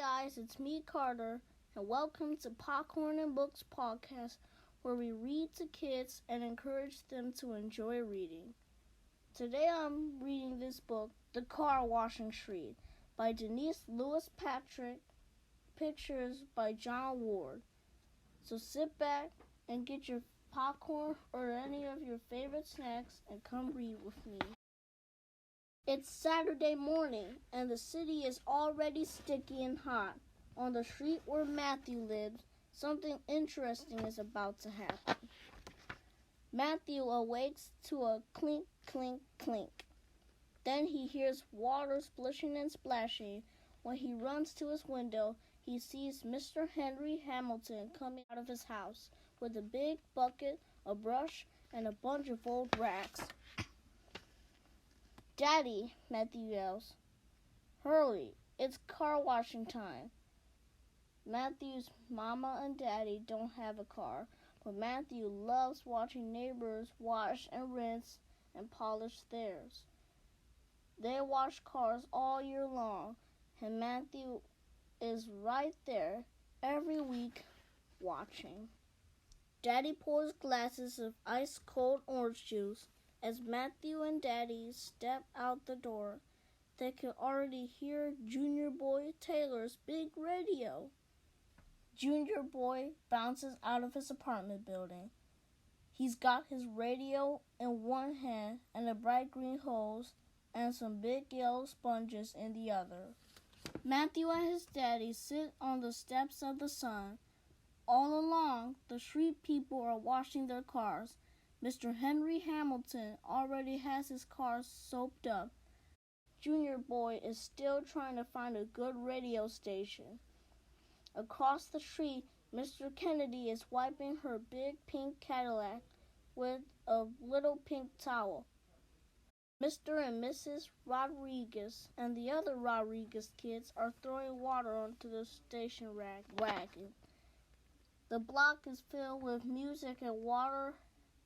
guys, it's me, Carter, and welcome to Popcorn and Books Podcast, where we read to kids and encourage them to enjoy reading. Today I'm reading this book, The Car Washing Shriek, by Denise Lewis Patrick, pictures by John Ward. So sit back and get your popcorn or any of your favorite snacks and come read with me. It's Saturday morning, and the city is already sticky and hot. On the street where Matthew lives, something interesting is about to happen. Matthew awakes to a clink, clink, clink. Then he hears water splishing and splashing. When he runs to his window, he sees Mr. Henry Hamilton coming out of his house with a big bucket, a brush, and a bunch of old rags. "Daddy," Matthew yells. "Hurry, it's car washing time." Matthew's mama and daddy don't have a car, but Matthew loves watching neighbors wash and rinse and polish theirs. They wash cars all year long, and Matthew is right there every week watching. Daddy pours glasses of ice-cold orange juice. As Matthew and Daddy step out the door, they can already hear Junior Boy Taylor's big radio. Junior Boy bounces out of his apartment building. He's got his radio in one hand and a bright green hose and some big yellow sponges in the other. Matthew and his daddy sit on the steps of the Sun. All along, the street people are washing their cars. Mr. Henry Hamilton already has his car soaped up. Junior Boy is still trying to find a good radio station. Across the street, Mr. Kennedy is wiping her big pink Cadillac with a little pink towel. Mr. and Mrs. Rodriguez and the other Rodriguez kids are throwing water onto the station wagon. The block is filled with music and water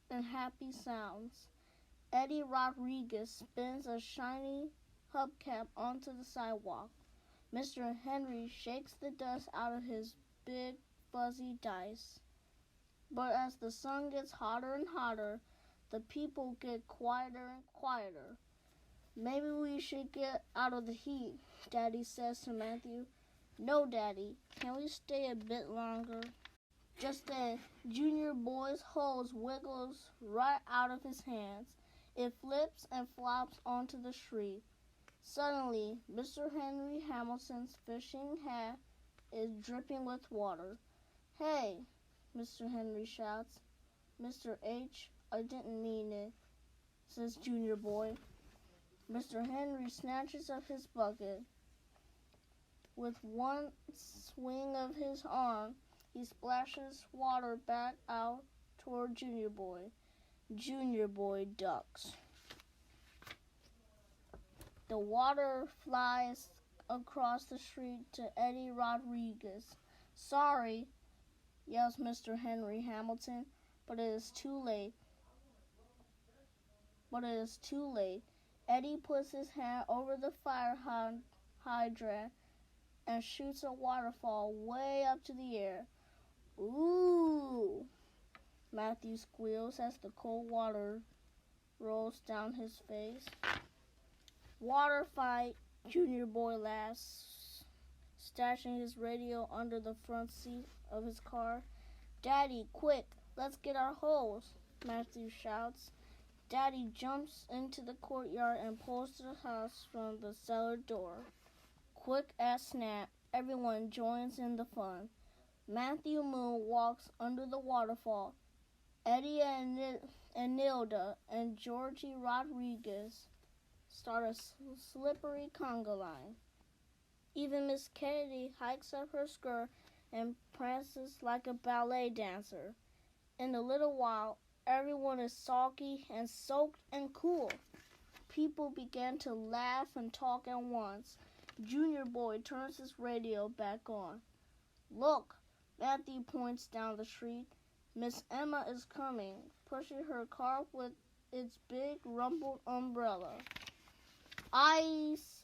and happy sounds. Eddie Rodriguez spins a shiny hubcap onto the sidewalk. Mr. Henry shakes the dust out of his big fuzzy dice. But as the sun gets hotter and hotter, the people get quieter and quieter. "Maybe we should get out of the heat," Daddy says to Matthew. "No, Daddy. Can we stay a bit longer?" Just then, Junior Boy's hose wiggles right out of his hands. It flips and flops onto the street. Suddenly, Mr. Henry Hamilton's fishing hat is dripping with water. "Hey," Mr. Henry shouts. "Mr. H, I didn't mean it," says Junior Boy. Mr. Henry snatches up his bucket. With one swing of his arm, he splashes water back out toward Junior Boy. Junior Boy ducks. The water flies across the street to Eddie Rodriguez. "Sorry," yells Mr. Henry Hamilton, but it is too late. Eddie puts his hand over the fire hydrant and shoots a waterfall way up to the air. "Ooh!" Matthew squeals as the cold water rolls down his face. "Water fight," Junior Boy laughs, stashing his radio under the front seat of his car. "Daddy, quick, let's get our hose," Matthew shouts. Daddy jumps into the courtyard and pulls the house from the cellar door. Quick as snap, everyone joins in the fun. Matthew Moon walks under the waterfall. Eddie and Nilda and Georgie Rodriguez start a slippery conga line. Even Miss Kennedy hikes up her skirt and prances like a ballet dancer. In a little while, everyone is soggy and soaked and cool. People began to laugh and talk at once. Junior Boy turns his radio back on. "Look," Matthew points down the street. "Miss Emma is coming, pushing her car with its big rumpled umbrella." "Ice,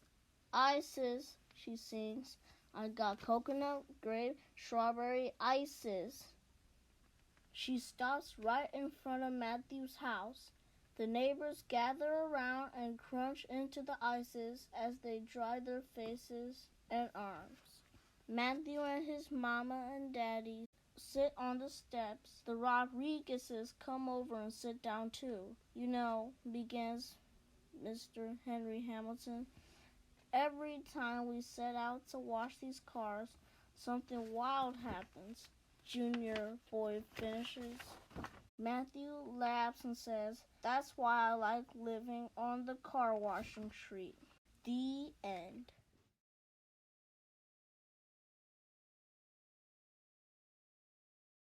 Isis," she sings. I got coconut, grape, strawberry ices. She stops right in front of Matthew's house. The neighbors gather around and crunch into the ices as they dry their faces and arms. Matthew and his mama and daddy sit on the steps. The Rodriguezes come over and sit down too. You know, begins Mr. Henry Hamilton, every time we set out to wash these cars, something wild happens. Junior boy finishes. Matthew laughs and says, that's why I like living on the car washing street. The end.